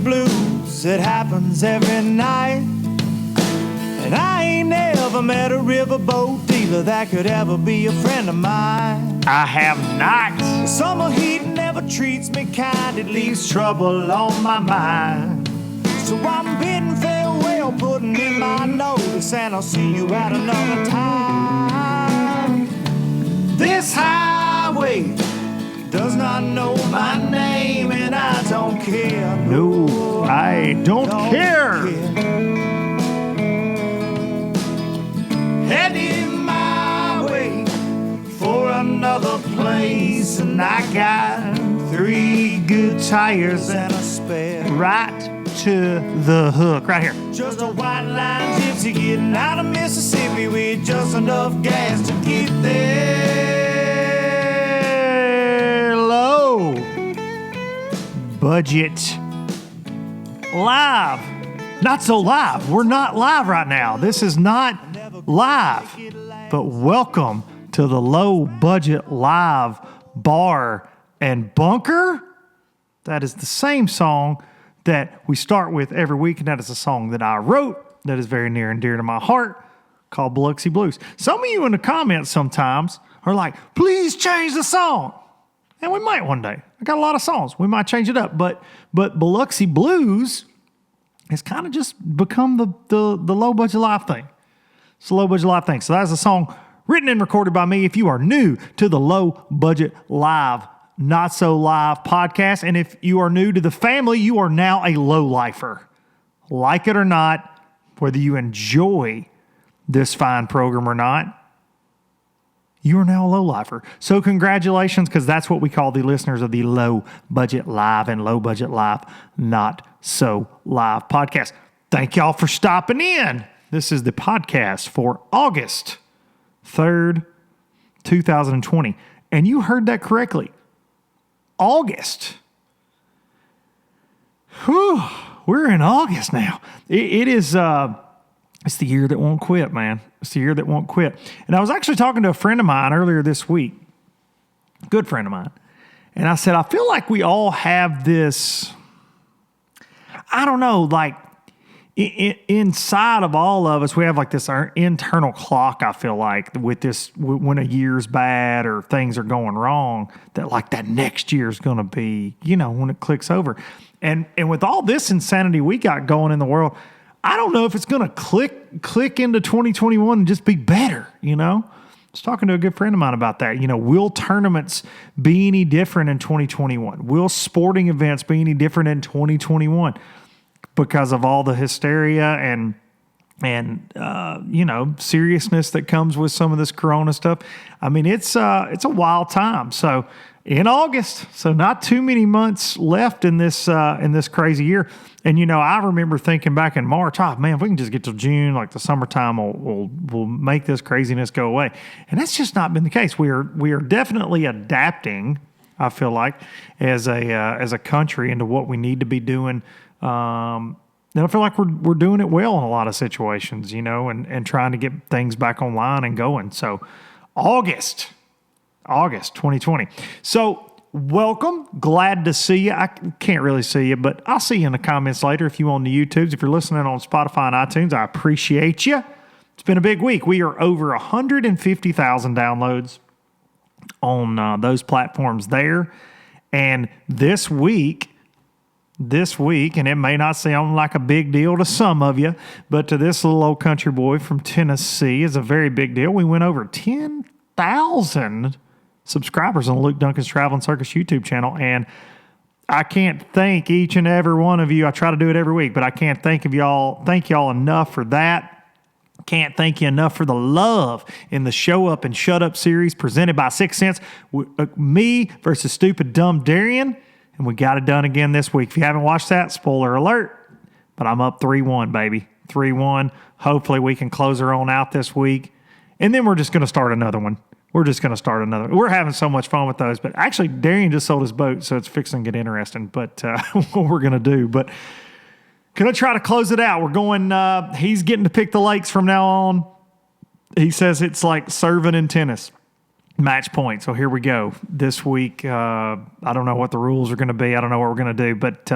blues, it happens every night. And I ain't never met a riverboat dealer that could ever be a friend of mine. I have not. Summer heat never treats me kind, it leaves trouble on my mind. So I'm bidding farewell, putting in my notice, and I'll see you at another time. This highway does not know my name, and I don't care. No, I don't care. Heading my way for another place, and I got 3 good tires and a spare. Right to the hook, right here. Just a white line gypsy getting out of Mississippi with just enough gas to get there. Low budget live. Not so live. We're not live right now. This is not live. But welcome to the Low Budget Live Bar and Bunker. That is the same song that we start with every week, and that is a song that I wrote that is very near and dear to my heart, called Biloxi Blues. Some of you in the comments sometimes are like, please change the song. And we might one day. I got a lot of songs. We might change it up. But Biloxi Blues has kind of just become the Low Budget Live thing. It's a Low Budget Live thing. So that's a song written and recorded by me. If you are new to the Low Budget Live Not So Live podcast, and if you are new to the family, you are now a low lifer. Like it or not, whether you enjoy this fine program or not, you are now a low lifer. So congratulations, because that's what we call the listeners of the Low Budget Live and Low Budget Live Not So Live podcast. Thank y'all for stopping in. This is the podcast for August 3rd, 2020. And you heard that correctly. August. Whew, we're in August now. It is, it's the year that won't quit, man. It's the year that won't quit. And I was actually talking to a friend of mine earlier this week, good friend of mine. And I said, I feel like we all have this, I don't know, like inside of all of us, we have like this internal clock, I feel like, with this, when a year's bad or things are going wrong, that like that next year's going to be, you know, when it clicks over. And with all this insanity we got going in the world, I don't know if it's going to click into 2021 and just be better, you know? I was talking to a good friend of mine about that. You know, will tournaments be any different in 2021? Will sporting events be any different in 2021? Because of all the hysteria and you know, seriousness that comes with some of this Corona stuff. I mean, it's a wild time. So in August, so not too many months left in this crazy year. And you know, I remember thinking back in March, oh man, if we can just get to June, like the summertime will make this craziness go away. And that's just not been the case. We are definitely adapting, I feel like, as a country into what we need to be doing. And I feel like we're doing it well in a lot of situations, you know, and trying to get things back online and going. So August 2020. So welcome. Glad to see you. I can't really see you, but I'll see you in the comments later if you on the YouTubes. If you're listening on Spotify and iTunes, I appreciate you. It's been a big week. We are over 150,000 downloads on those platforms there. And this week, and it may not sound like a big deal to some of you, but to this little old country boy from Tennessee, is a very big deal. We went over 10,000 subscribers on Luke Duncan's Travel and Circus YouTube channel, and I can't thank each and every one of you. I try to do it every week, but I can't thank y'all enough for that. Can't thank you enough for the love in the Show Up and Shut Up series presented by 6 Cents. Me versus Stupid Dumb Darian. And we got it done again this week. If you haven't watched that, spoiler alert, but I'm up 3-1, baby. 3-1. Hopefully we can close her on out this week. And then we're just going to start another one. We're having so much fun with those. But actually, Darian just sold his boat, so it's fixing to get interesting. But what we're going to do. But going to try to close it out. We're going, he's getting to pick the lakes from now on. He says it's like serving in tennis. match point. So here we go. This week, I don't know what the rules are going to be. I don't know what we're going to do, but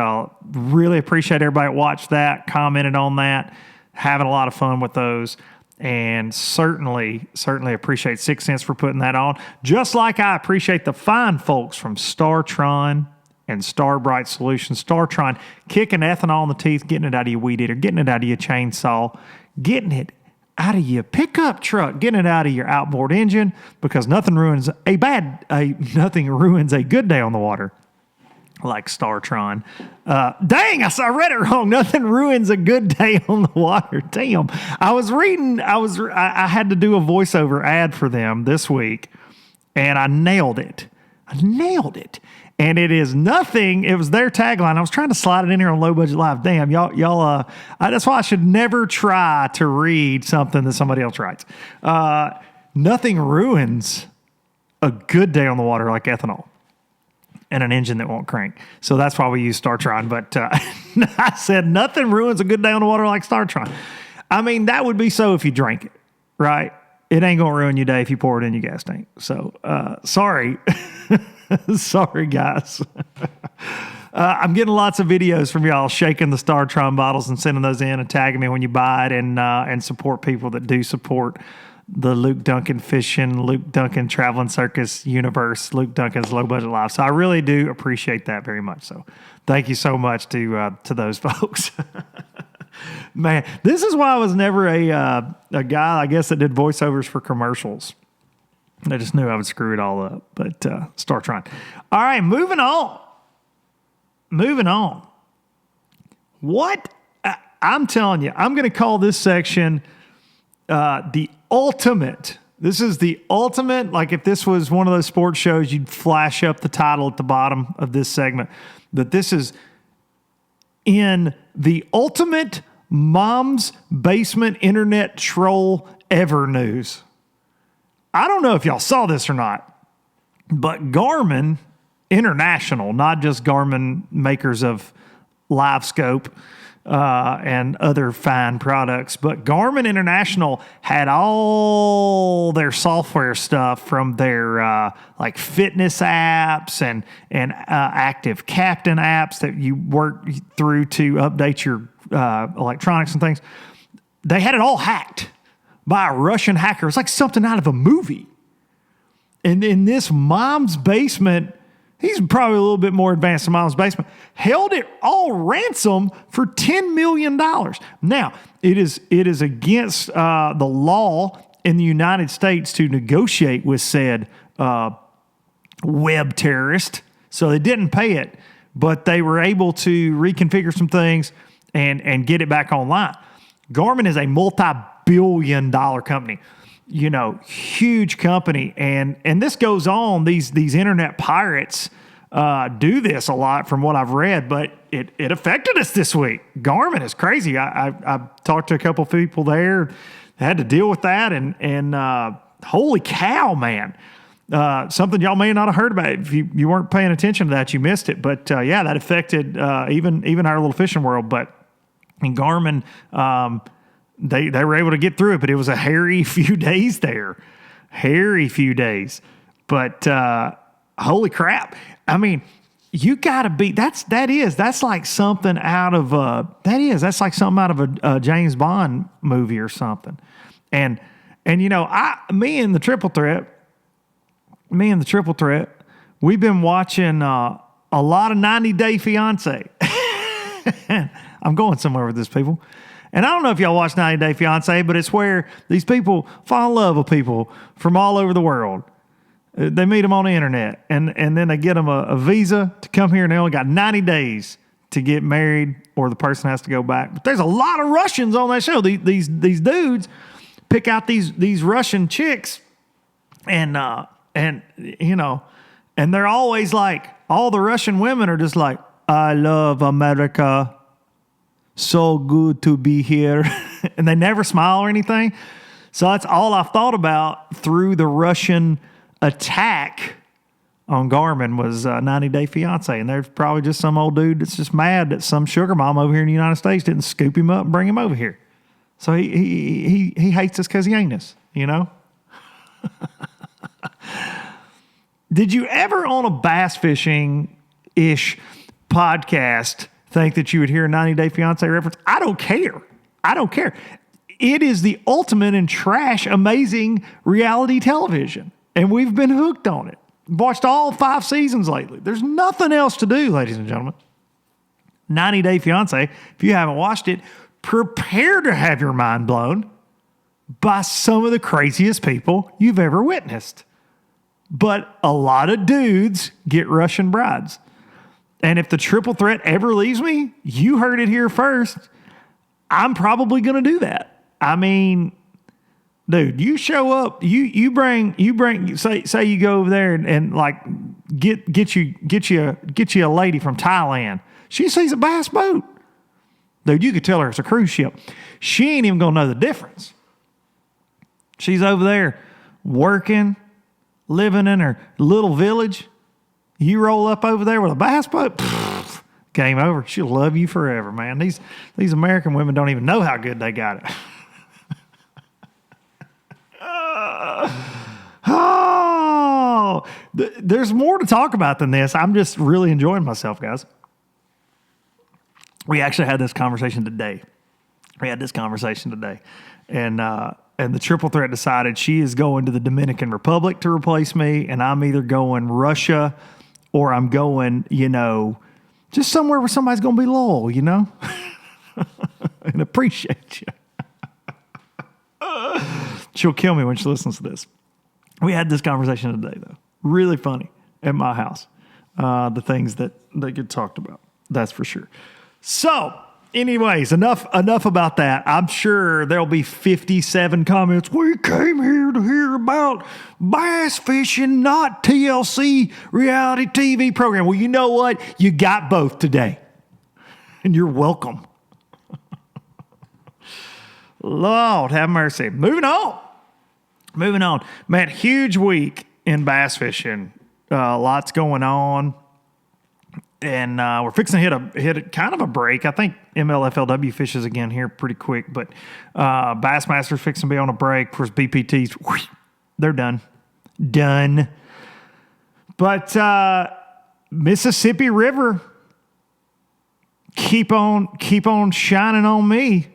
really appreciate everybody that watched that, commented on that, having a lot of fun with those. And certainly appreciate 6 Cents for putting that on. Just like I appreciate the fine folks from StarTron and Starbright Solutions. StarTron, kicking ethanol in the teeth, getting it out of your weed eater, getting it out of your chainsaw, getting it out of your pickup truck, getting it out of your outboard engine, because nothing ruins a good day on the water like StarTron. Dang, I read it wrong. Nothing ruins a good day on the water. Damn. I had to do a voiceover ad for them this week, and I nailed it. And it is nothing. It was their tagline. I was trying to slide it in here on Low Budget Live. Damn, y'all. That's why I should never try to read something that somebody else writes. Nothing ruins a good day on the water like ethanol and an engine that won't crank. So that's why we use StarTron. But I said nothing ruins a good day on the water like StarTron. I mean, that would be so if you drank it, right? It ain't gonna ruin your day if you pour it in your gas tank. So sorry. Sorry, guys. I'm getting lots of videos from y'all shaking the StarTron bottles and sending those in and tagging me when you buy it, and support people that do support the Luke Duncan Fishing, Luke Duncan Traveling Circus universe, Luke Duncan's Low Budget Life. So I really do appreciate that very much. So thank you so much to those folks. Man, this is why I was never a guy, I guess, that did voiceovers for commercials. I just knew I would screw it all up, but StarTron. All right, moving on. What? I'm telling you, I'm going to call this section the ultimate. This is the ultimate. Like if this was one of those sports shows, you'd flash up the title at the bottom of this segment. But this is in the ultimate mom's basement internet troll ever news. I don't know if y'all saw this or not, but Garmin International, not just Garmin makers of Live Scope and other fine products, but Garmin International had all their software stuff from their like fitness apps and active captain apps that you work through to update your electronics and things. They had it all hacked by a Russian hacker. It's like something out of a movie. And in this mom's basement, he's probably a little bit more advanced than mom's basement, held it all ransom for $10 million. Now, it is against the law in the United States to negotiate with said web terrorist. So they didn't pay it, but they were able to reconfigure some things and get it back online. Garmin is a multi-billion-dollar company, huge company. And this goes on. These internet pirates do this a lot from what I've read, but it affected us this week. Garmin is crazy. I talked to a couple of people there, had to deal with that, and holy cow, man. Something y'all may not have heard about. If you weren't paying attention to that, you missed it. But yeah, that affected even our little fishing world. But in Garmin, they were able to get through it, but it was a hairy few days there. But holy crap. I mean, you gotta be, that's like something out of that's like something out of a James Bond movie or something. And me and the Triple Threat, we've been watching a lot of 90 Day Fiance. I'm going somewhere with this, people. And I don't know if y'all watch 90 Day Fiance, but it's where these people fall in love with people from all over the world. They meet them on the internet, and then they get them a visa to come here, and they only got 90 days to get married, or the person has to go back. But there's a lot of Russians on that show. These dudes pick out these Russian chicks, and they're always like, all the Russian women are just like, I love America. So good to be here. And they never smile or anything. So that's all I've thought about through the Russian attack on Garmin was 90 Day Fiance. And there's probably just some old dude that's just mad that some sugar mom over here in the United States didn't scoop him up and bring him over here. So he hates us because he ain't us, Did you ever on a bass fishing-ish podcast think that you would hear a 90 Day Fiancé reference? I don't care. It is the ultimate in trash, amazing reality television. And we've been hooked on it. Watched all 5 seasons lately. There's nothing else to do, ladies and gentlemen. 90 Day Fiancé, if you haven't watched it, prepare to have your mind blown by some of the craziest people you've ever witnessed. But a lot of dudes get Russian brides. And if the triple threat ever leaves me, you heard it here first, I'm probably going to do that. I mean, dude, you show up, you bring say you go over there and like get you a lady from Thailand. She sees a bass boat. Dude, you could tell her it's a cruise ship. She ain't even going to know the difference. She's over there working, living in her little village. You roll up over there with a bass boat, game over. She'll love you forever, man. These American women don't even know how good they got it. There's more to talk about than this. I'm just really enjoying myself, guys. We actually had this conversation today. And the triple threat decided she is going to the Dominican Republic to replace me, and I'm either going Russia or I'm going, just somewhere where somebody's going to be loyal, and appreciate you. She'll kill me when she listens to this. We had this conversation today, though. Really funny at my house. The things that get talked about. That's for sure. So, anyways, enough about that. I'm sure there'll be 57 comments. We came here to hear about bass fishing, not TLC reality TV program. Well, you know what? You got both today. And you're welcome. Lord, have mercy. Moving on. Man, huge week in bass fishing. Lots going on. And we're fixing to hit a kind of a break. I think MLFLW fishes again here pretty quick, but Bassmasters fixing to be on a break. Of course, BPTs, whoosh, they're done. But Mississippi River, keep on shining on me.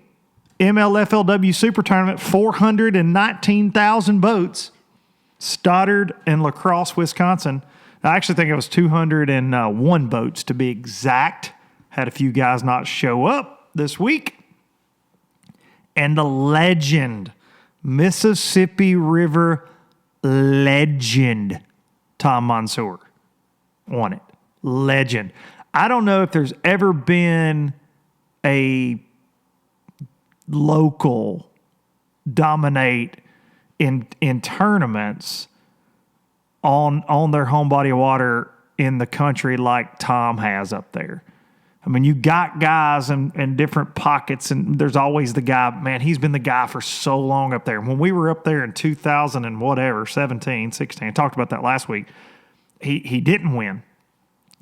MLFLW Super Tournament, 419,000 boats. Stoddard and La Crosse, Wisconsin. I actually think it was 201 boats to be exact. Had a few guys not show up this week. And the legend, Mississippi River legend, Tom Monsoor won it. Legend. I don't know if there's ever been a local dominate in tournaments on their home body of water in the country like Tom has up there. I mean, you got guys in different pockets, and there's always the guy, man, he's been the guy for so long up there. When we were up there in 2000 and whatever, 17, 16, I talked about that last week, he didn't win.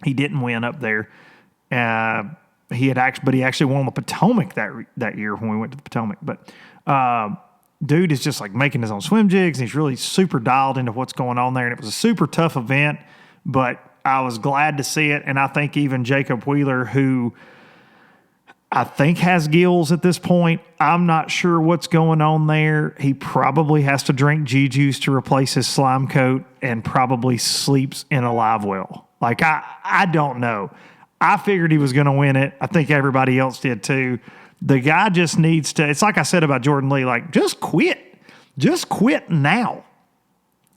He didn't win up there. He actually won the Potomac that year when we went to the Potomac. But dude is just like making his own swim jigs. And he's really super dialed into what's going on there. And it was a super tough event, but I was glad to see it. And I think even Jacob Wheeler, who I think has gills at this point, I'm not sure what's going on there. He probably has to drink G-Juice to replace his slime coat and probably sleeps in a live well. Like, I don't know. I figured he was going to win it. I think everybody else did too. The guy just needs to, it's like I said about Jordan Lee, like, just quit. Just quit now.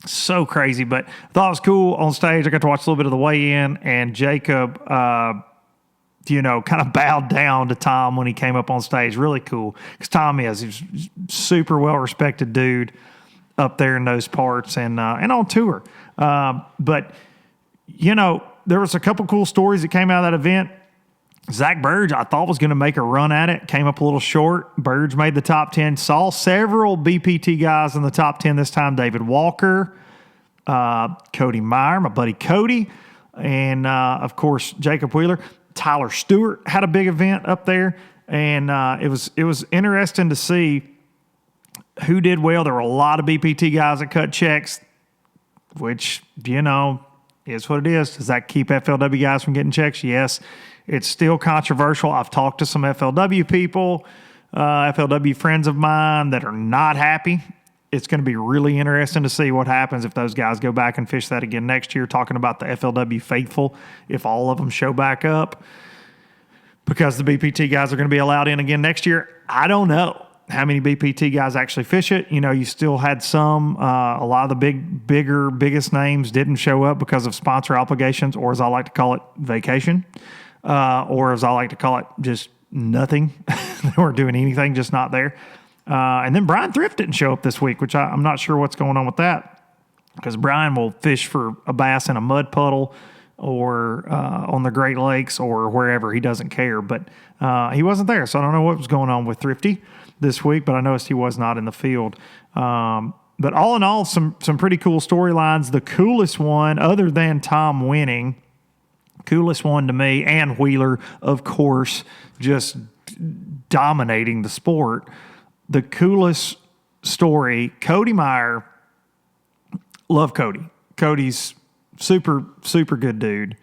So crazy, but I thought it was cool on stage. I got to watch a little bit of the weigh-in, and Jacob, kind of bowed down to Tom when he came up on stage. Really cool, because Tom he's a super well-respected dude up there in those parts and on tour. But, there was a couple cool stories that came out of that event. Zach Burge, I thought was going to make a run at it. Came up a little short. Burge made the top 10. Saw several BPT guys in the top 10 this time. David Walker, Cody Meyer, my buddy Cody, and, of course, Jacob Wheeler. Tyler Stewart had a big event up there, and it was interesting to see who did well. There were a lot of BPT guys that cut checks, which, Is what it is. Does that keep FLW guys from getting checks? Yes. It's still controversial. I've talked to some FLW people, FLW friends of mine that are not happy. It's going to be really interesting to see what happens if those guys go back and fish that again next year, talking about the FLW faithful, if all of them show back up, because the BPT guys are going to be allowed in again next year. I don't know how many BPT guys actually fish it. You know, you still had some, a lot of the biggest names didn't show up because of sponsor obligations, or as I like to call it, vacation. Or as I like to call it, just nothing. They weren't doing anything, just not there. And then Brian Thrift didn't show up this week, which I'm not sure what's going on with that, because Brian will fish for a bass in a mud puddle or on the Great Lakes or wherever. He doesn't care, but he wasn't there. So I don't know what was going on with Thrifty this week, but I noticed he was not in the field. But all in all, some pretty cool storylines. The coolest one, other than Tom winning, coolest one to me, and Wheeler, of course, just dominating the sport. The coolest story, Cody Meyer, love Cody. Cody's super, super good dude.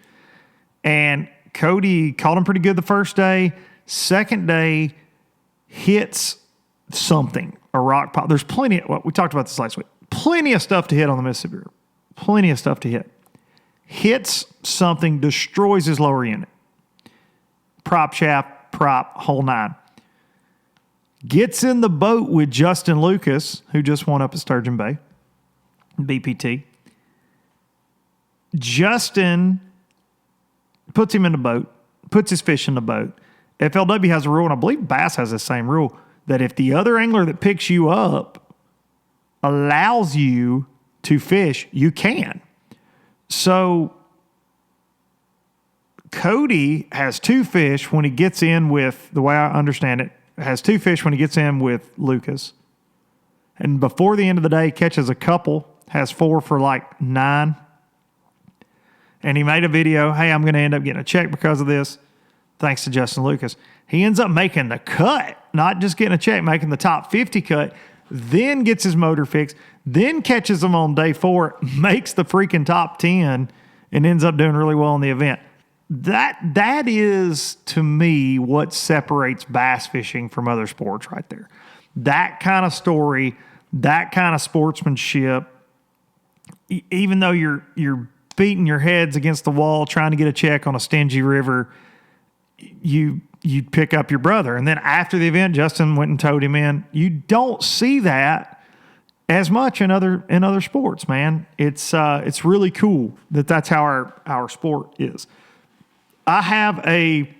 And Cody caught him pretty good the first day. Second day, hits something, a rock pile. There's plenty, we talked about this last week, plenty of stuff to hit on the Mississippi River. Plenty of stuff to hit. Hits something, destroys his lower unit. Prop shaft, prop, whole nine. Gets in the boat with Justin Lucas, who just won up at Sturgeon Bay, BPT. Justin puts him in the boat, puts his fish in the boat. FLW has a rule, and I believe Bass has the same rule, that if the other angler that picks you up allows you to fish, you can. So Cody has two fish when he gets in with, the way I understand it, has two fish when he gets in with Lucas. And before the end of the day, catches a couple, has 4 for like 9. And he made a video, hey, I'm going to end up getting a check because of this, thanks to Justin Lucas. He ends up making the cut, not just getting a check, making the top 50 cut, then gets his motor fixed, then catches them on day 4, makes the freaking top 10, and ends up doing really well in the event. That is, to me, what separates bass fishing from other sports right there. That kind of story, that kind of sportsmanship, even though you're beating your heads against the wall trying to get a check on a stingy river, you pick up your brother. And then after the event, Justin went and towed him in. You don't see that as much in other sports, man. It's really cool that's how our sport is. I have a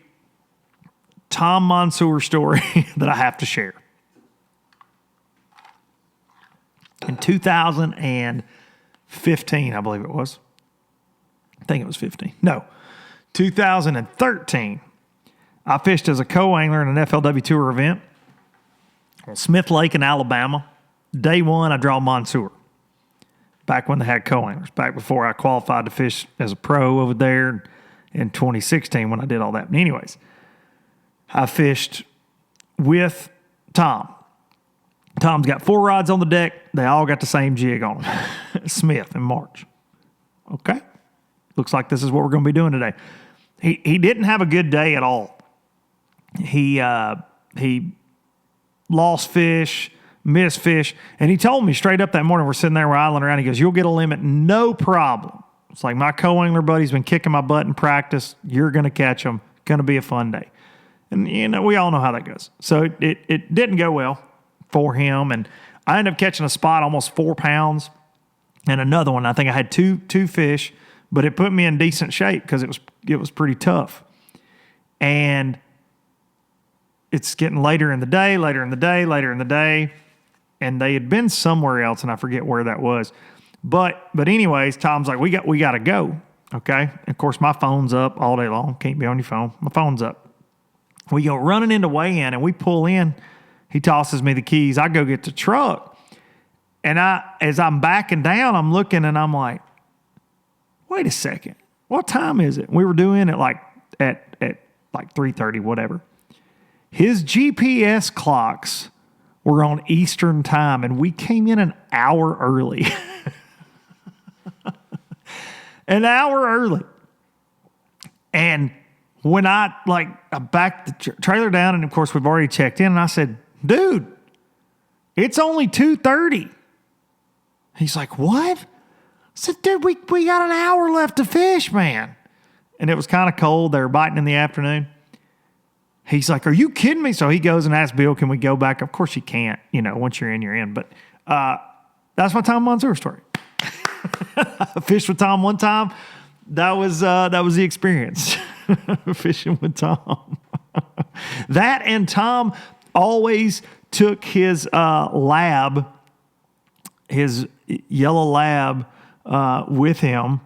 Tom Monsoor story that I have to share. In 2015, I believe it was. I think it was 15. No, 2013. I fished as a co-angler in an FLW Tour event on Smith Lake in Alabama. Day 1, I draw Monsoor. Back when they had co-anglers. Back before I qualified to fish as a pro over there in 2016 when I did all that. But anyways, I fished with Tom. Tom's got 4 rods on the deck. They all got the same jig on them. Smith in March. Okay. Looks like this is what we're going to be doing today. He didn't have a good day at all. He lost fish, missed fish, and he told me straight up that morning, we're sitting there, we're idling around, he goes, you'll get a limit, no problem. It's like, my co-angler buddy's been kicking my butt in practice. You're going to catch him. Going to be a fun day. And, you know, we all know how that goes. So it didn't go well for him, and I ended up catching a spot almost 4 pounds and another one. I think I had two fish, but it put me in decent shape because it was pretty tough. And it's getting later in the day, and they had been somewhere else, and I forget where that was. But anyways, Tom's like, we got to go, okay? And of course, my phone's up all day long. Can't be on your phone. My phone's up. We go running into weigh-in, and we pull in. He tosses me the keys. I go get the truck. And as I'm backing down, I'm looking, and I'm like, wait a second. What time is it? We were doing it at 3:30, whatever. His GPS clocks were on Eastern time, and we came in an hour early. an hour early. And when I backed the trailer down, and of course we've already checked in, and I said, dude, it's only 2:30. He's like, what? I said, dude, we got an hour left to fish, man. And it was kind of cold. They were biting in the afternoon. He's like, are you kidding me? So he goes and asks Bill, can we go back? Of course you can't. Once you're in, you're in. But that's my Tom Monsoor story. I fished with Tom one time. That was the experience. Fishing with Tom. That and Tom always took his lab, his yellow lab, with him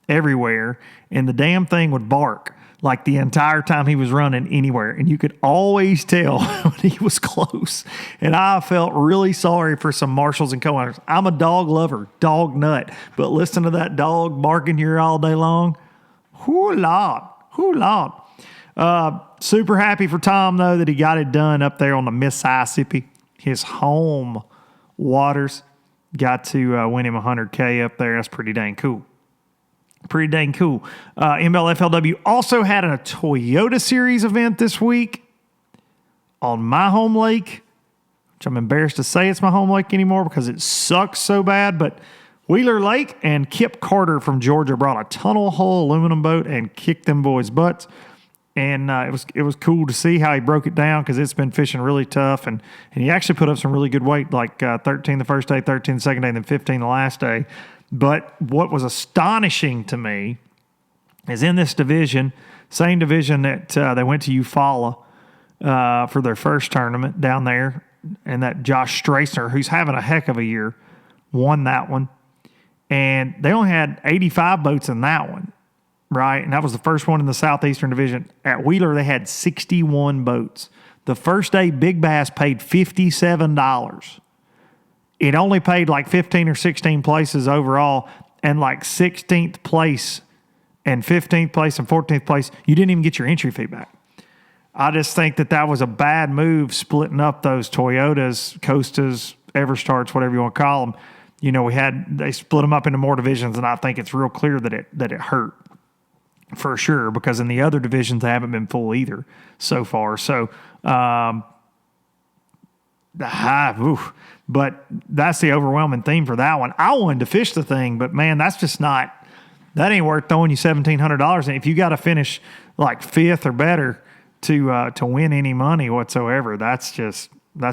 everywhere, and the damn thing would bark like the entire time he was running anywhere, and you could always tell when he was close. And I felt really sorry for some marshals and co-owners. I'm a dog lover, dog nut, but listen to that dog barking here all day long. Whoo Lord. Super happy for Tom, though, that he got it done up there on the Mississippi, his home waters. Got to win him $100K up there. That's pretty dang cool. MLFLW also had a Toyota Series event this week on my home lake, which I'm embarrassed to say it's my home lake anymore because it sucks so bad. But Wheeler Lake and Kip Carter from Georgia brought a tunnel hull aluminum boat and kicked them boys' butts. And it was cool to see how he broke it down because it's been fishing really tough. And he actually put up some really good weight, like 13 the first day, 13 the second day, and then 15 the last day. But what was astonishing to me is in this division, same division that they went to Eufaula for their first tournament down there, and that Josh Strassner, who's having a heck of a year, won that one. And they only had 85 boats in that one, right? And that was the first one in the Southeastern Division. At Wheeler, they had 61 boats. The first day, Big Bass paid $57. It only paid like 15 or 16 places overall, and like 16th place and 15th place and 14th place, you didn't even get your entry fee back. I just think that was a bad move, splitting up those Toyotas, Costas, Everstarts, whatever you want to call them. They split them up into more divisions, and I think it's real clear that it hurt for sure, because in the other divisions they haven't been full either so far. So, but that's the overwhelming theme for that one. I wanted to fish the thing, but man, that ain't worth throwing you $1,700. And if you got to finish like fifth or better to win any money whatsoever, that's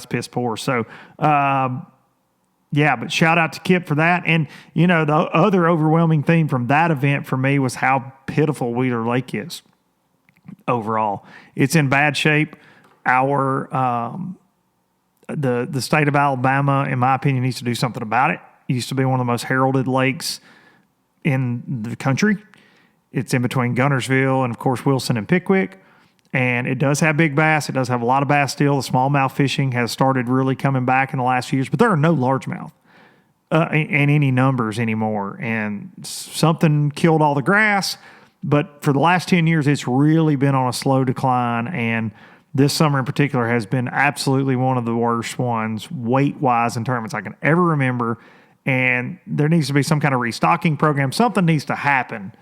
piss poor. So, yeah, but shout out to Kip for that. And, the other overwhelming theme from that event for me was how pitiful Wheeler Lake is overall. It's in bad shape. The state of Alabama, in my opinion, needs to do something about it. It used to be one of the most heralded lakes in the country. It's in between Gunnersville and, of course, Wilson and Pickwick. And it does have big bass. It does have a lot of bass still. The smallmouth fishing has started really coming back in the last few years, but there are no largemouth in any numbers anymore. And something killed all the grass. But for the last 10 years, it's really been on a slow decline. And this summer in particular has been absolutely one of the worst ones, weight-wise, in tournaments I can ever remember. And there needs to be some kind of restocking program. Something needs to happen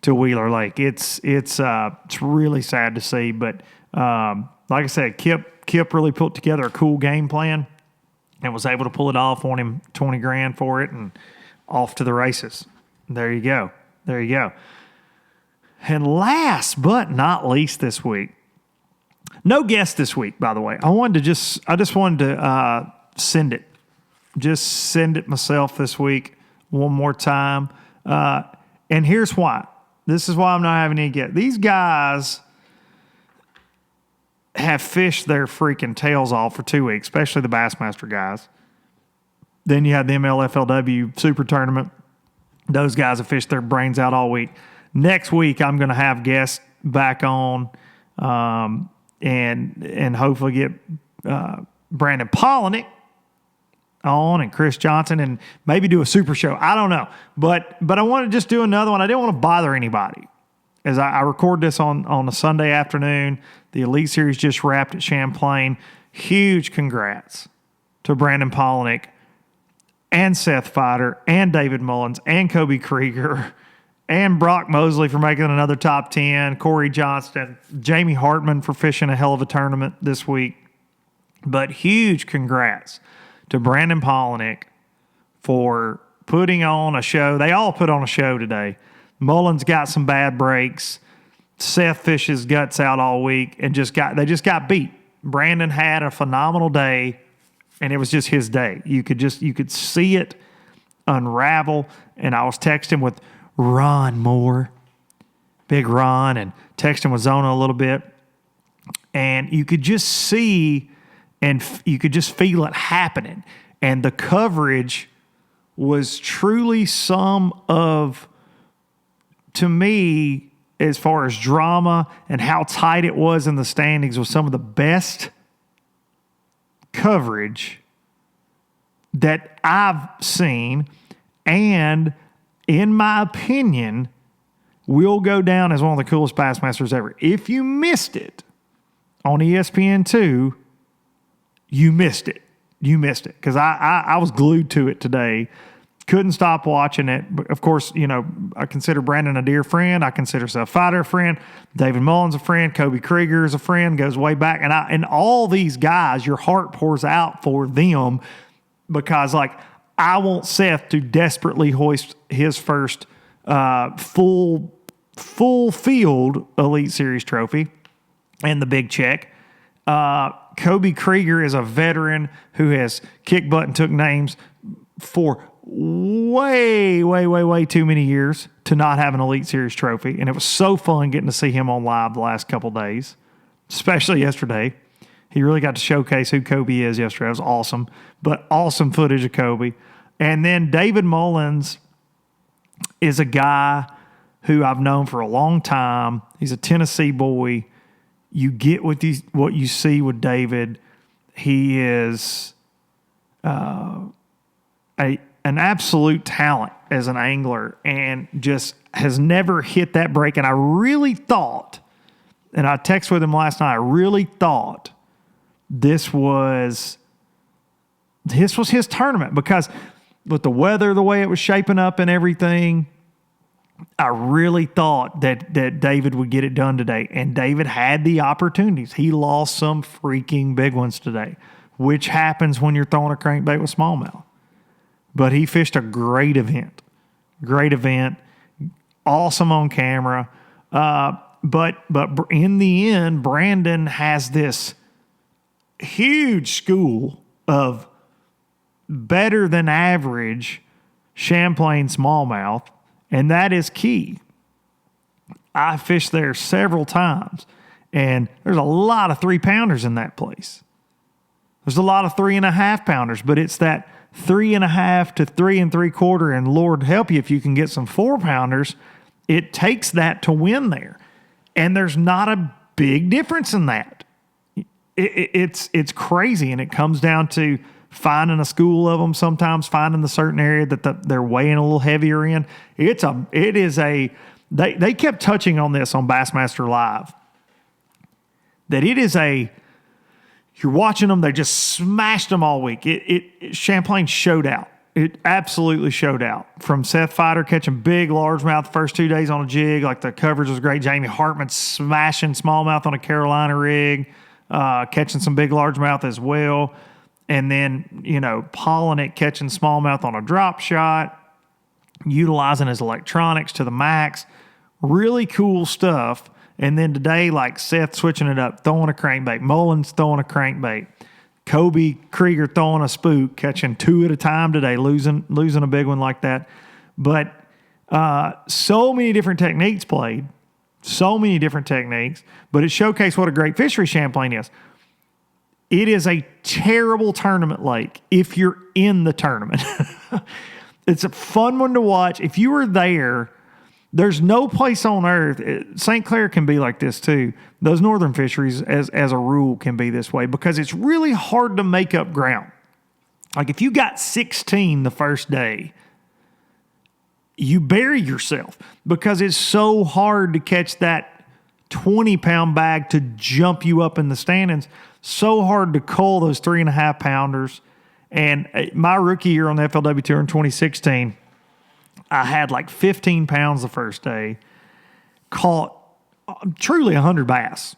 to Wheeler Lake. It's really sad to see, but like I said, Kip really put together a cool game plan and was able to pull it off. Won him $20,000 for it, and off to the races. There you go. And last but not least this week, no guest this week, by the way. I just wanted to send it. Just send it myself this week one more time. And here's why. This is why I'm not having any guests. These guys have fished their freaking tails off for 2 weeks, especially the Bassmaster guys. Then you had the MLFLW Super Tournament. Those guys have fished their brains out all week. Next week, I'm going to have guests back on and hopefully get Brandon Polinick on and Chris Johnson and maybe do a super show. I don't know. But I want to just do another one. I didn't want to bother anybody. As I record this on a Sunday afternoon, the Elite Series just wrapped at Champlain. Huge congrats to Brandon Polinick and Seth Fighter and David Mullins and Kobe Krieger and Brock Mosley for making another top 10, Corey Johnston, Jamie Hartman for fishing a hell of a tournament this week. But huge congrats to Brandon Polinick for putting on a show. They all put on a show today. Mullins got some bad breaks. Seth fished his guts out all week and they just got beat. Brandon had a phenomenal day, and it was just his day. You could see it unravel. And I was texting with Ron Moore, big Ron, and texting with Zona a little bit. And you could just see and you could just feel it happening. And the coverage was truly to me, as far as drama and how tight it was in the standings, was some of the best coverage that I've seen. And in my opinion, will go down as one of the coolest Bassmasters ever. If you missed it on ESPN2, you missed it. You missed it. Because I was glued to it today. Couldn't stop watching it. But of course, I consider Brandon a dear friend. I consider Seth Fighter a friend. David Mullins a friend. Kobe Krieger is a friend. Goes way back. And all these guys, your heart pours out for them because, I want Seth to desperately hoist his first full field Elite Series trophy and the big check. Kobe Krieger is a veteran who has kicked butt and took names for way, way, way, way too many years to not have an Elite Series trophy. And it was so fun getting to see him on live the last couple days, especially yesterday. He really got to showcase who Kobe is yesterday. It was awesome, but awesome footage of Kobe. And then David Mullins is a guy who I've known for a long time. He's a Tennessee boy. You get what you see with David. He is an absolute talent as an angler and just has never hit that break. And I really thought, and I texted with him last night, I really thought this was his tournament because with the weather, the way it was shaping up and everything, I really thought that David would get it done today. And David had the opportunities. He lost some freaking big ones today, which happens when you're throwing a crankbait with smallmouth. But he fished a great event. Awesome on camera. But in the end, Brandon has this huge school of better than average Champlain smallmouth, and that is key. I fished there several times, and there's a lot of 3-pounders in that place. There's a lot of 3.5-pounders, but it's that 3.5 to 3 3/4, and Lord help you if you can get some 4-pounders. It takes that to win there, and there's not a big difference in that. It's crazy, and it comes down to finding a school of them. Sometimes finding the certain area that they're weighing a little heavier in. They kept touching on this on Bassmaster Live. That it is you're watching them, they just smashed them all week. Champlain showed out. It absolutely showed out. From Seth Fighter catching big largemouth the first 2 days on a jig, the coverage was great. Jamie Hartman smashing smallmouth on a Carolina rig, catching some big largemouth as well. And then, Polinick catching smallmouth on a drop shot, utilizing his electronics to the max. Really cool stuff. And then today, Seth switching it up, throwing a crankbait. Mullins throwing a crankbait. Kobe Krieger throwing a spook, catching 2 at a time today, losing a big one like that. But so many different techniques played. So many different techniques. But it showcased what a great fishery Champlain is. It is a terrible tournament lake if you're in the tournament. It's a fun one to watch. If you were there, there's no place on earth. St. Clair can be like this too. Those northern fisheries, as a rule, can be this way because it's really hard to make up ground. If you got 16 the first day, you bury yourself because it's so hard to catch that 20-pound bag to jump you up in the standings. So hard to cull those 3.5-pounders. And my rookie year on the FLW Tour in 2016, I had like 15 pounds the first day, caught truly 100 bass,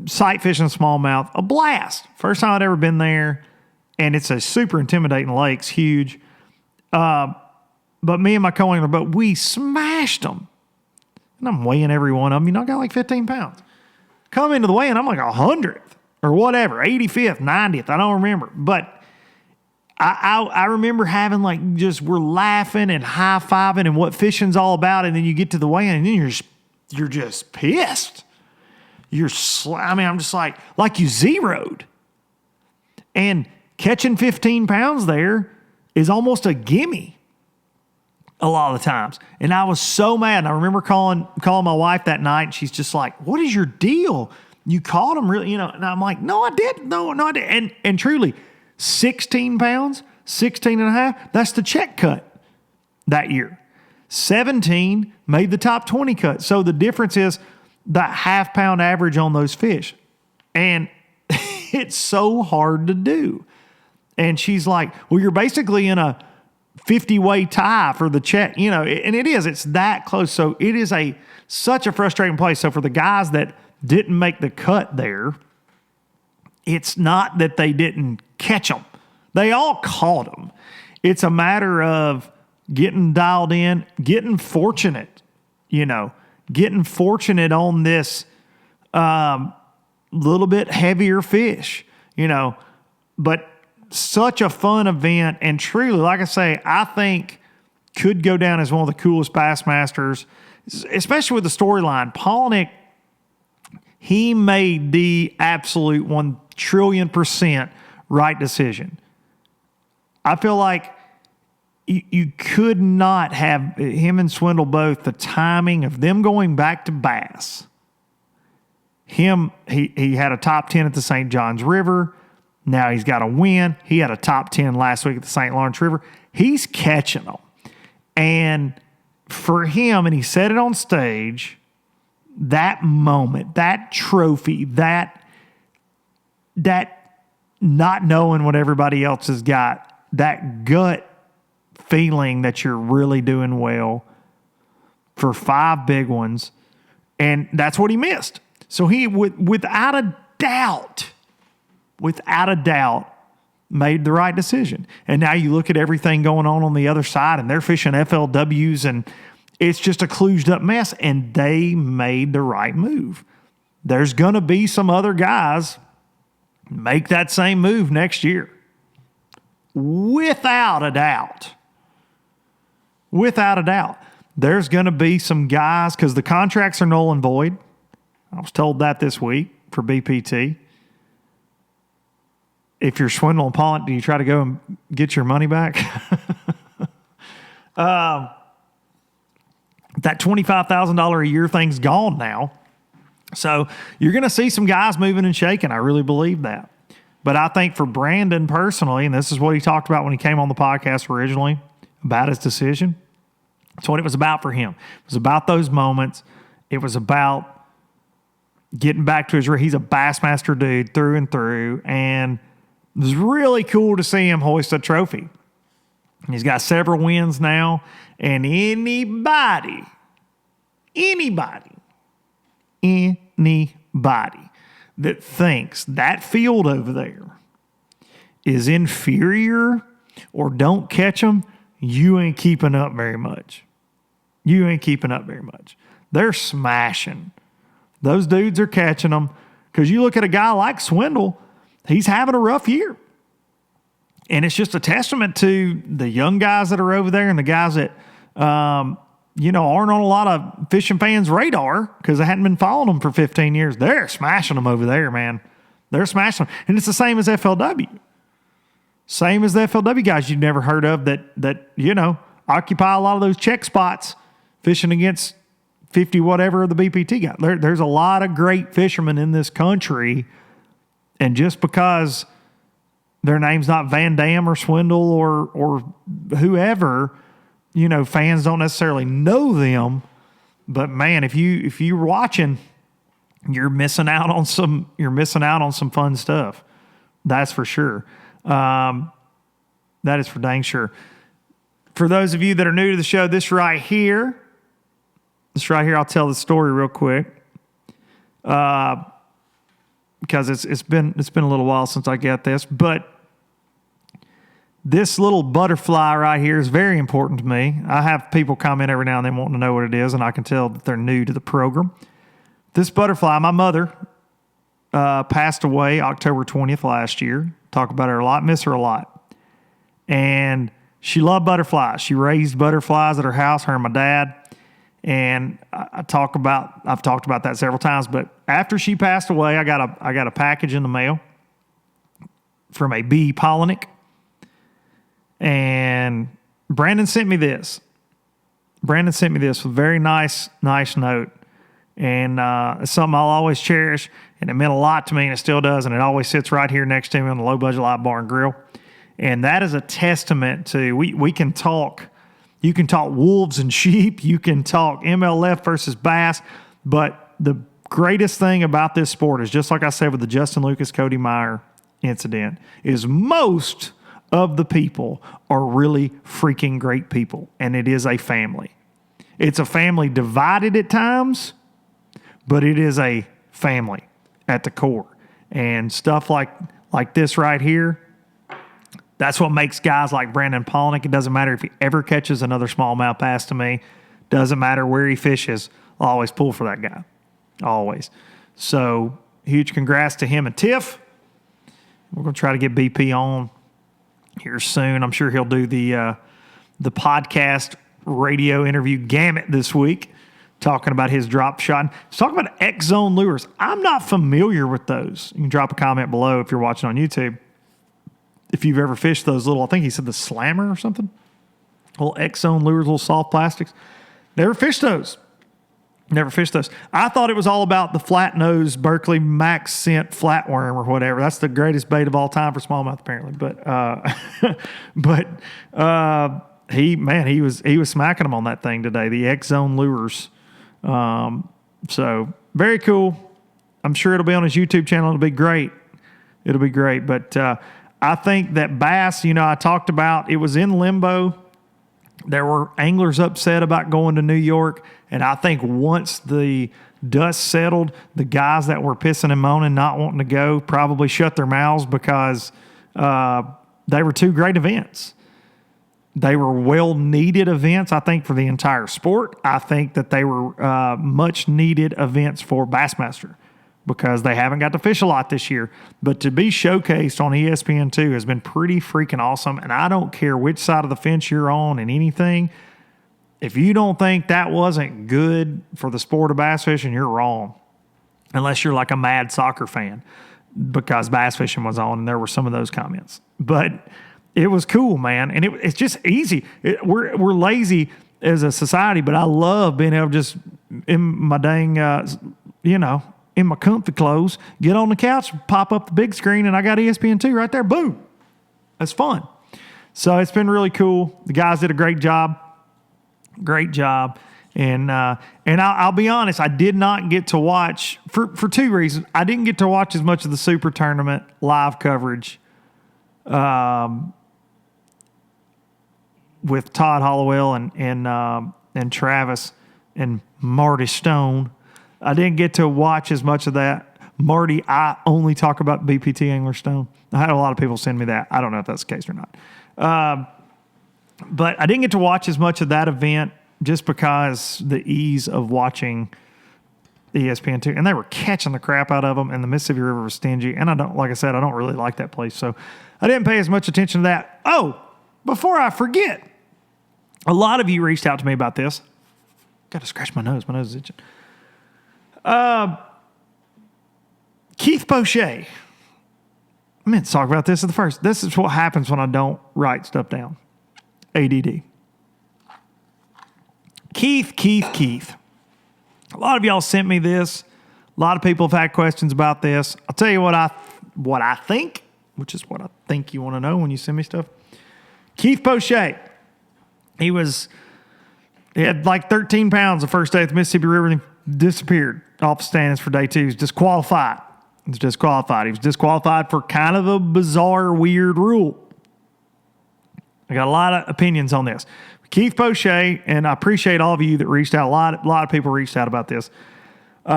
sight fishing smallmouth, a blast. First time I'd ever been there, and it's a super intimidating lake. It's huge. But me and my co-angler, but we smashed them. And I'm weighing every one of them. I got like 15 pounds. Come into the weigh, and I'm like 100th or whatever, 85th, 90th. I don't remember. But I remember having we're laughing and high-fiving and what fishing's all about, and then you get to the weigh-in and then you're just pissed. I'm just like you zeroed. And catching 15 pounds there is almost a gimme a lot of the times. And I was so mad. And I remember calling my wife that night, and she's just like, what is your deal? You caught them really, and I'm like, no, I didn't. No, I didn't. And truly, 16 pounds, 16 and a half, that's the check cut that year. 17 made the top 20 cut. So the difference is that half-pound average on those fish. And it's so hard to do. And she's like, well, you're basically in a 50-way tie for the check, and it is. It's that close. So it is such a frustrating place. So for the guys that didn't make the cut there, it's not that they didn't catch them. They all caught them. It's a matter of getting dialed in, getting fortunate, getting fortunate on this little bit heavier fish, but such a fun event. And truly, like I say, I think could go down as one of the coolest Bassmasters, especially with the storyline. Palaniuk, he made the absolute 1,000,000,000% right decision. I feel like you could not have him and Swindle both, the timing of them going back to bass. He had a top 10 at the St. Johns River. Now he's got a win. He had a top 10 last week at the St. Lawrence River. He's catching them. And for him, and he said it on stage, that moment, that trophy, that not knowing what everybody else has got, that gut feeling that you're really doing well for 5 big ones, and that's what he missed. So he, without a doubt, made the right decision. And now you look at everything going on the other side, and they're fishing FLWs, and it's just a kludged up mess, and they made the right move. There's going to be some other guys make that same move next year. Without a doubt. Without a doubt. There's going to be some guys, because the contracts are null and void. I was told that this week for BPT. If you're Swindle and Palaniuk, do you try to go and get your money back? That $25,000 a year thing's gone now. So you're going to see some guys moving and shaking. I really believe that. But I think for Brandon personally, and this is what he talked about when he came on the podcast originally, about his decision, that's what it was about for him. It was about those moments. It was about getting back to he's a Bassmaster dude through and through, and it was really cool to see him hoist a trophy. He's got several wins now, and anybody that thinks that field over there is inferior or don't catch them, you ain't keeping up very much. They're smashing. Those dudes are catching them, because you look at a guy like Swindle, he's having a rough year. And it's just a testament to the young guys that are over there and the guys that, aren't on a lot of fishing fans' radar because they hadn't been following them for 15 years. They're smashing them over there, man. They're smashing them. And it's the same as FLW. Same as the FLW guys you've never heard of that occupy a lot of those check spots fishing against 50 whatever of the BPT guy. There's a lot of great fishermen in this country, and just because their name's not Van Dam or Swindle or whoever, fans don't necessarily know them. But man, if you're watching, you're missing out on some fun stuff. That's for sure. That is for dang sure. For those of you that are new to the show, this right here, I'll tell the story real quick. Because it's been a little while since I got this, but this little butterfly right here is very important to me. I have people comment every now and then wanting to know what it is, and I can tell that they're new to the program. This butterfly, my mother passed away October 20th last year. Talk about her a lot, miss her a lot. And she loved butterflies. She raised butterflies at her house, her and my dad. And I've talked about that several times. But after she passed away, I got a package in the mail from a bee pollinic. And Brandon sent me this. With a very nice note. And it's something I'll always cherish. And it meant a lot to me, and it still does. And it always sits right here next to me on the Low Budget Live Bar and Grill. And that is a testament to, we can talk, you can talk wolves and sheep, you can talk MLF versus bass, but the greatest thing about this sport is, just like I said with the Justin Lucas, Cody Meyer incident, is most of the people are really freaking great people, and it is a family. It's a family divided at times, but it is a family at the core. And stuff like this right here, that's what makes guys like Brandon Polnick. It doesn't matter if he ever catches another smallmouth bass to me. Doesn't matter where he fishes. I'll always pull for that guy. Always. So, huge congrats to him and Tiff. We're going to try to get BP on here soon. I'm sure he'll do the podcast radio interview gamut this week, talking about his drop shot. He's talking about X-Zone lures. I'm not familiar with those. You can drop a comment below if you're watching on YouTube. If you've ever fished those little, I think he said the slammer or something, little X-Zone lures, little soft plastics. Never fished those. I thought it was all about the flat-nosed Berkeley Max Scent flatworm or whatever. That's the greatest bait of all time for smallmouth, apparently. But he was smacking them on that thing today. The X-Zone lures. So very cool. I'm sure it'll be on his YouTube channel. It'll be great. But I think that bass, I talked about, it was in limbo. There were anglers upset about going to New York. And I think once the dust settled, the guys that were pissing and moaning, not wanting to go, probably shut their mouths because they were two great events. They were well-needed events, I think, for the entire sport. I think that they were much-needed events for Bassmaster because they haven't got to fish a lot this year. But to be showcased on ESPN2 has been pretty freaking awesome, and I don't care which side of the fence you're on and anything. If you don't think that wasn't good for the sport of bass fishing, you're wrong, unless you're like a mad soccer fan, because bass fishing was on and there were some of those comments. But it was cool, man, and it's just easy. We're lazy as a society, but I love being able to just, in my dang, in my comfy clothes, get on the couch, pop up the big screen, and I got ESPN2 right there. Boom. That's fun. So it's been really cool. The guys did a great job. And I'll be honest, I did not get to watch, for two reasons. I didn't get to watch as much of the Super Tournament live coverage with Todd Hollowell and Travis and Marty Stone. I didn't get to watch as much of that. Marty, I only talk about BPT Angler Stone. I had a lot of people send me that. I don't know if that's the case or not. But I didn't get to watch as much of that event just because the ease of watching ESPN2. And they were catching the crap out of them, and the Mississippi River was stingy. And I don't really like that place. So I didn't pay as much attention to that. Oh, before I forget, a lot of you reached out to me about this. Got to scratch my nose. My nose is itching. Keith Poche. I meant to talk about this at the first. This is what happens when I don't write stuff down. ADD. Keith. A lot of y'all sent me this. A lot of people have had questions about this. I'll tell you what I think, which is what I think you want to know when you send me stuff. Keith Poche. He had like 13 pounds the first day at the Mississippi River, and he disappeared off the standings for day 2. He was disqualified. He was disqualified for kind of a bizarre, weird rule. I got a lot of opinions on this. Keith Poche, and I appreciate all of you that reached out. A lot of people reached out about this. And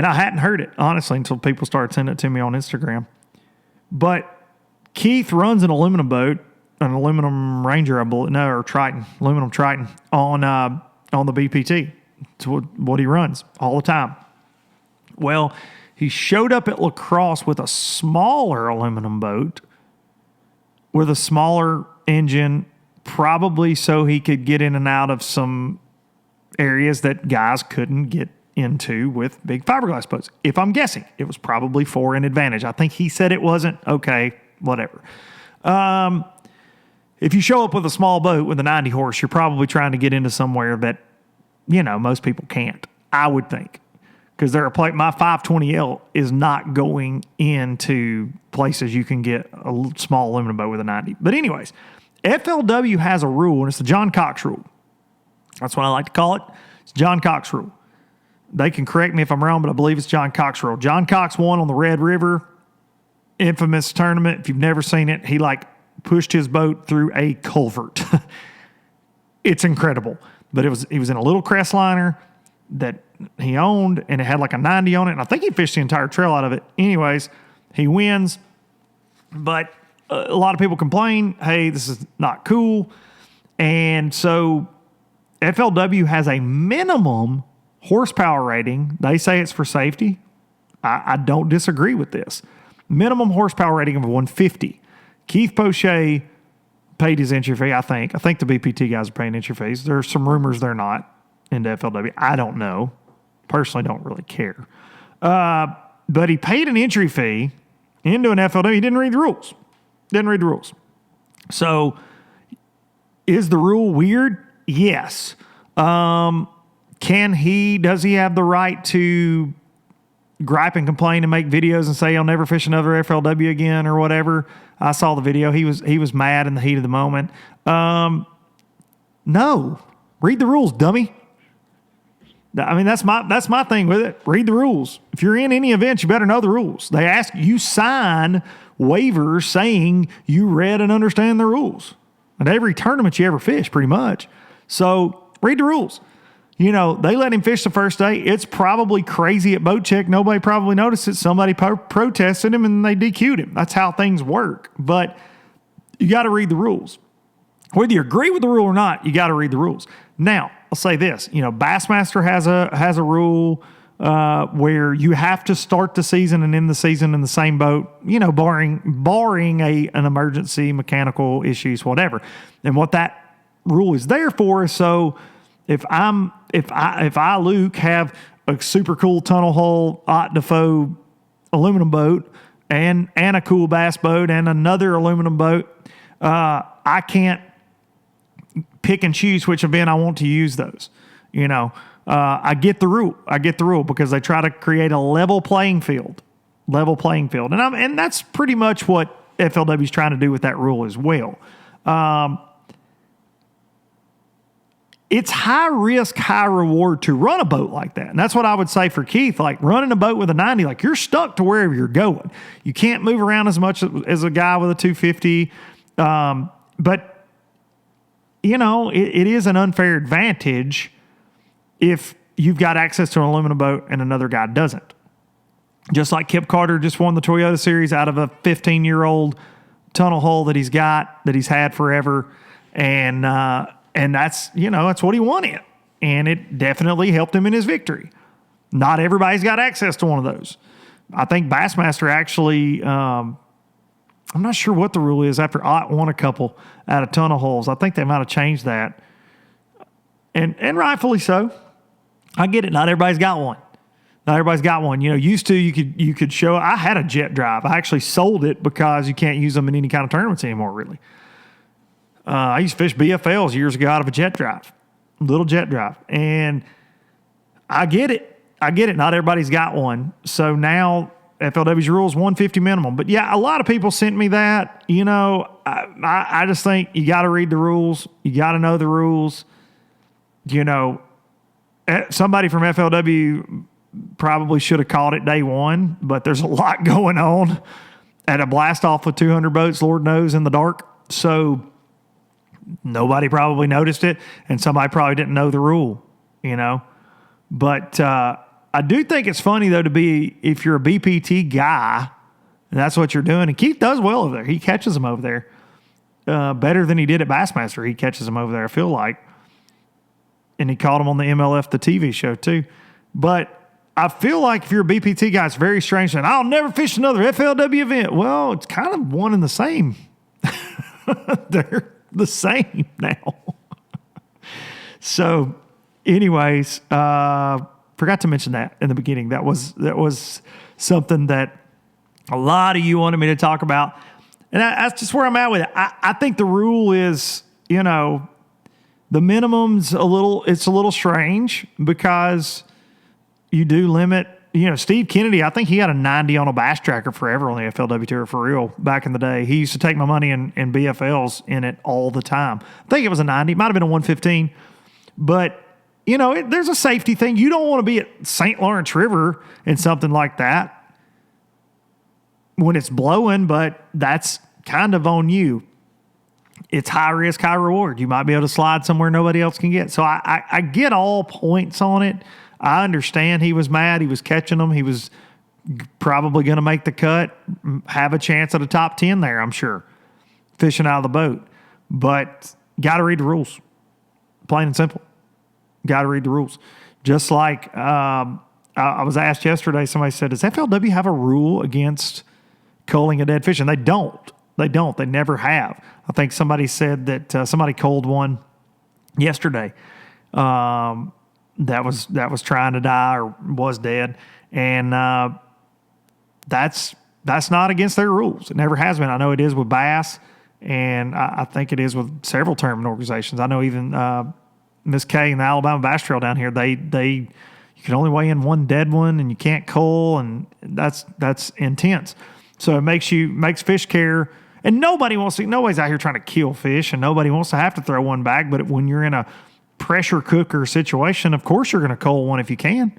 I hadn't heard it, honestly, until people started sending it to me on Instagram. But Keith runs an aluminum boat, an aluminum Ranger, or Triton, aluminum Triton, on the BPT. It's what he runs all the time. Well, he showed up at La Crosse with a smaller aluminum boat with a smaller engine, probably so he could get in and out of some areas that guys couldn't get into with big fiberglass boats. If I'm guessing, it was probably for an advantage. I think he said it wasn't. Okay, whatever. If you show up with a small boat with a 90 horse, you're probably trying to get into somewhere that, most people can't, I would think. Because my 520L is not going into places you can get a small aluminum boat with a 90. But anyways, FLW has a rule, and it's the John Cox rule. That's what I like to call it. It's John Cox rule. They can correct me if I'm wrong, but I believe it's John Cox rule. John Cox won on the Red River infamous tournament. If you've never seen it, he pushed his boat through a culvert. It's incredible. But he was in a little Crestliner that he owned, and it had a 90 on it, and I think he fished the entire trail out of it. Anyways, he wins, but a lot of people complain, hey, this is not cool. And so FLW has a minimum horsepower rating. They say it's for safety. I don't disagree with this. Minimum horsepower rating of 150. Keith Poche paid his entry fee, I think. I think the BPT guys are paying entry fees. There's some rumors they're not into FLW. I don't know. Personally, don't really care. But he paid an entry fee into an FLW. He didn't read the rules. So is the rule weird? Yes. Does he have the right to gripe and complain and make videos and say, I'll never fish another FLW again or whatever? I saw the video. He was mad in the heat of the moment. No. Read the rules, dummy. I mean, that's my thing with it. Read the rules. If you're in any event, you better know the rules. They ask you sign waivers saying you read and understand the rules. And every tournament you ever fish, pretty much. So read the rules. They let him fish the first day. It's probably crazy at boat check. Nobody probably noticed it. Somebody protested him and they DQ'd him. That's how things work. But you got to read the rules. Whether you agree with the rule or not, you got to read the rules. Now, I'll say this. Bassmaster has a rule where you have to start the season and end the season in the same boat, barring an emergency, mechanical issues, whatever. And what that rule is there for is so if I, Luke, have a super cool tunnel hull, Haute Defoe aluminum boat and a cool bass boat and another aluminum boat, I can't pick and choose which event I want to use those. I get the rule because they try to create a level playing field. And that's pretty much what FLW is trying to do with that rule as well. It's high risk, high reward to run a boat like that. And that's what I would say for Keith, running a boat with a 90, you're stuck to wherever you're going. You can't move around as much as a guy with a 250. But it is an unfair advantage if you've got access to an aluminum boat and another guy doesn't. Just like Kip Carter just won the Toyota Series out of a 15-year-old tunnel hull that he's had forever. And that's what he wanted. And it definitely helped him in his victory. Not everybody's got access to one of those. I think Bassmaster actually, I'm not sure what the rule is after Ott won a couple out of tunnel holes. I think they might have changed that. And rightfully so. I get it. Not everybody's got one. Used to you could show. I had a jet drive. I actually sold it because you can't use them in any kind of tournaments anymore, really. I used to fish BFLs years ago out of a jet drive, little jet drive. And I get it. Not everybody's got one. So now FLW's rule is 150 minimum. But yeah, a lot of people sent me that. I just think you got to read the rules. You got to know the rules. Somebody from FLW probably should have caught it day one, but there's a lot going on at a blast off with 200 boats, Lord knows, in the dark. So nobody probably noticed it, and somebody probably didn't know the rule, But I do think it's funny, though, if you're a BPT guy, and that's what you're doing. And Keith does well over there. He catches them over there better than he did at Bassmaster. He catches them over there, I feel like. And he caught them on the MLF, the TV show, too. But I feel like if you're a BPT guy, it's very strange. And I'll never fish another FLW event. Well, it's kind of one and the same. They're the same now. So, anyways, forgot to mention that in the beginning. That was something that a lot of you wanted me to talk about. And that's just where I'm at with it. I think the rule is, the minimum's a little strange because you do limit, Steve Kennedy, I think he had a 90 on a bass tracker forever on the FLW Tour for real back in the day. He used to take my money and BFLs in it all the time. I think it was a 90. It might have been a 115. But, there's a safety thing. You don't want to be at St. Lawrence River and something like that when it's blowing, but that's kind of on you. It's high risk, high reward. You might be able to slide somewhere nobody else can get. So I get all points on it. I understand he was mad. He was catching them. He was probably going to make the cut, have a chance at a top 10 there, I'm sure, fishing out of the boat. But got to read the rules, plain and simple. Got to read the rules. Just like I was asked yesterday, somebody said, does FLW have a rule against culling a dead fish? And they don't. They never have. I think somebody said that somebody culled one yesterday that was trying to die or was dead, and that's not against their rules. It never has been. I know it is with bass, and I think it is with several tournament organizations. I know even Miss K and the Alabama Bass Trail down here, they you can only weigh in one dead one, and you can't cull, and that's intense. So it makes fish care, and nobody's out here trying to kill fish, and nobody wants to have to throw one back. But when you're in a pressure cooker situation, of course you're going to cull one if you can,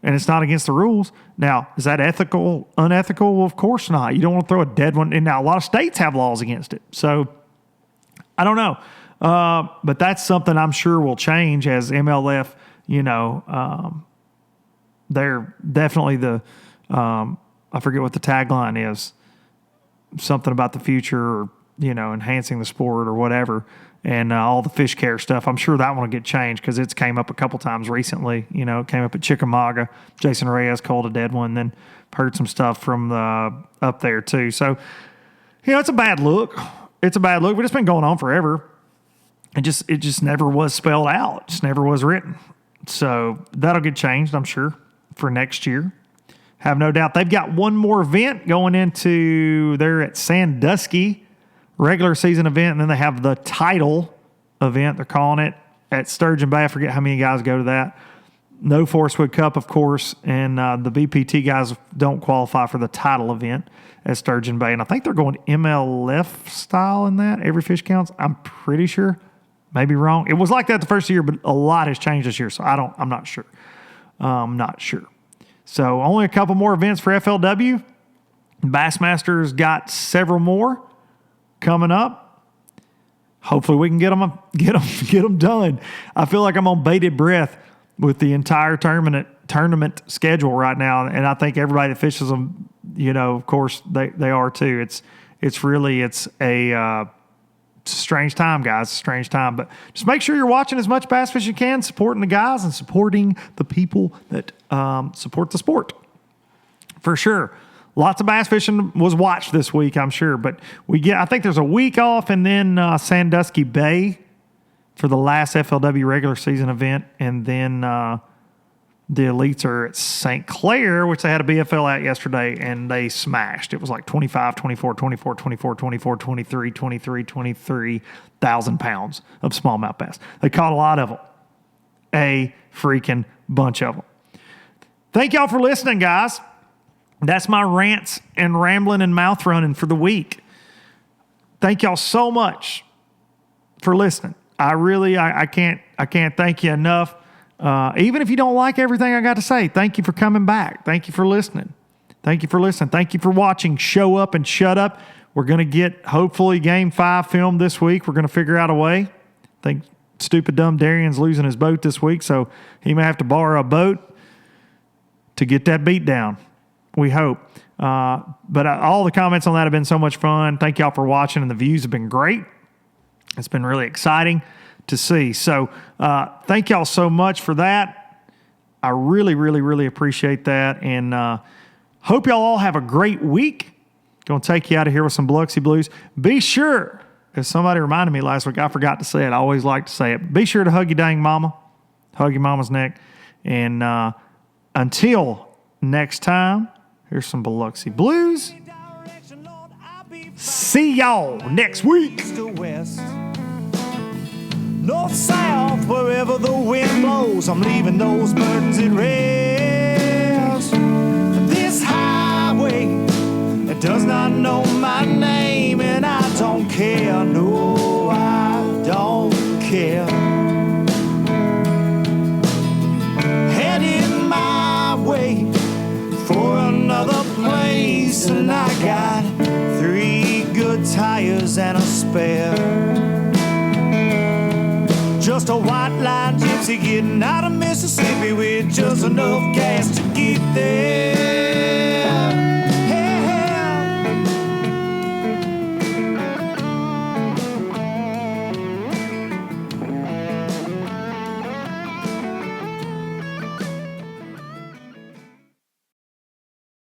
and it's not against the rules. Now, is that ethical, unethical? Well, of course not. You don't want to throw a dead one. And now a lot of states have laws against it. So I don't know. But that's something I'm sure will change as MLF, they're definitely I forget what the tagline is, something about the future or, enhancing the sport or whatever, and all the fish care stuff. I'm sure that one will get changed because it's came up a couple times recently. It came up at Chickamauga. Jason Reyes called a dead one, then heard some stuff from up there too. So, it's a bad look. It's a bad look, but it's been going on forever. It just never was spelled out. It just never was written. So that'll get changed, I'm sure, for next year. Have no doubt. They've got one more event going into, they're at Sandusky, regular season event, and then they have the title event, they're calling it, at Sturgeon Bay. I forget how many guys go to that. No Forestwood Cup, of course, and the BPT guys don't qualify for the title event at Sturgeon Bay. And I think they're going MLF style in that. Every fish counts, I'm pretty sure. Maybe wrong. It was like that the first year, but a lot has changed this year, so I'm not sure. So only a couple more events for FLW. Bassmasters got several more coming up. Hopefully we can get them done. I feel like I'm on bated breath with the entire tournament schedule right now, and I think everybody that fishes them, of course they are too. It's a strange time, guys. Strange time. But just make sure you're watching as much bass fishing as you can, supporting the guys and supporting the people that support the sport. For sure. Lots of bass fishing was watched this week, I'm sure. But I think there's a week off, and then Sandusky Bay for the last FLW regular season event. And then the elites are at St. Clair, which they had a BFL at yesterday, and they smashed. It was like 25, 24, 24, 24, 24, 23, 23, 23,000 pounds of smallmouth bass. They caught a lot of them. A freaking bunch of them. Thank y'all for listening, guys. That's my rants and rambling and mouth running for the week. Thank y'all so much for listening. I can't thank you enough. Even if you don't like everything I got to say, thank you for coming back. Thank you for listening. Thank you for watching Show Up and Shut Up. We're going to get, hopefully, Game 5 filmed this week. We're going to figure out a way. I think stupid dumb Darian's losing his boat this week, so he may have to borrow a boat to get that beat down. We hope. But all the comments on that have been so much fun. Thank y'all for watching, and the views have been great. It's been really exciting to see. So thank y'all so much for that. I really, really, really appreciate that, and hope y'all all have a great week. Going to take you out of here with some Biloxi Blues. Be sure, as somebody reminded me last week, I forgot to say it. I always like to say it. Be sure to hug your dang mama. Hug your mama's neck. And until next time, here's some Biloxi Blues. See y'all next week. North, south, wherever the wind blows, I'm leaving those burdens at rest. This highway, it does not know my name, and I don't care, no, I don't care. Heading my way for another place, and I got 3 good tires and a spare. Just a white line gypsy getting out of Mississippi with just enough gas to get there.